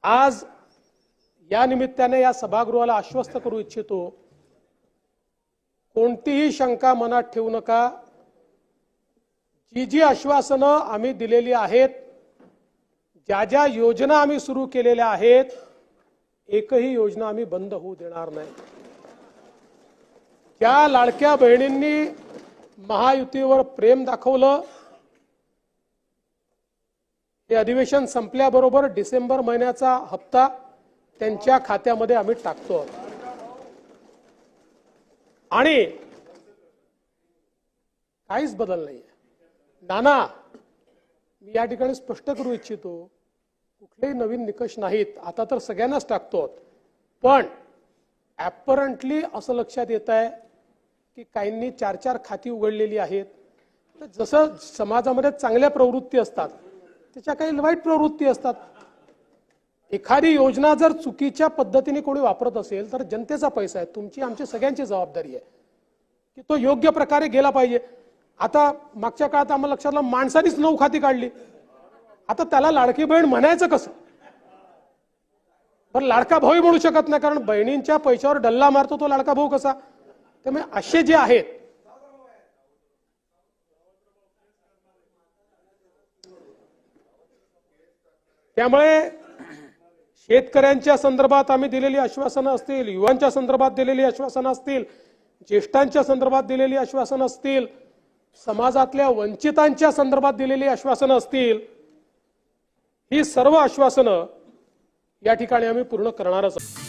आज या निमित्ताने या सभागृहाला आश्वस्त करू इच्छितो, कोणतीही शंका मनात ठेवू नका। जी जी आश्वासनं आम्ही दिलेली आहेत, ज्या ज्या योजना आम्ही सुरू केलेल्या आहेत, एकही योजना आम्ही बंद होऊ देणार नाही। ज्या लाडक्या बहिणींनी महायुतीवर प्रेम दाखवलं, हे अधिवेशन संपल्याबरोबर डिसेंबर महिन्याचा हप्ता त्यांच्या खात्यामध्ये आम्ही टाकतो। आणि काहीच बदल नाहीये। नाना, मी या ठिकाणी स्पष्ट करू इच्छितो, कुठलेही नवीन निकष नाहीत। आता तर सगळ्यांनाच टाकतो, पण ॲपरंटली असं लक्षात येत आहे की काहींनी 4-4 खाती उघडलेली आहेत। तर जसं समाजामध्ये चांगल्या प्रवृत्ती असतात, त्याच्या काही वाईट प्रवृत्ती असतात। एखादी योजना जर चुकीच्या पद्धतीने कोणी वापरत असेल तर जनतेचा पैसा आहे, तुमची आमची सगळ्यांची जबाबदारी आहे की तो योग्य प्रकारे गेला पाहिजे। आता मागच्या काळात आम्हाला लक्षात आलं, माणसानीच 9 खाती काढली। आता त्याला लाडकी बहीण म्हणायचं कसं? पण लाडका भाऊ म्हणू शकत नाही, कारण बहिणींच्या पैशावर डल्ला मारतो तो लाडका भाऊ कसा? त्यामुळे असे जे आहेत, त्यामुळे शेतकऱ्यांच्या संदर्भात आम्ही दिलेली आश्वासनं असतील, युवांच्या संदर्भात दिलेली आश्वासनं असतील, ज्येष्ठांच्या संदर्भात दिलेली आश्वासनं असतील, समाजातल्या वंचितांच्या संदर्भात दिलेली आश्वासनं असतील, ही सर्व आश्वासनं या ठिकाणी आम्ही पूर्ण करणारच आहोत।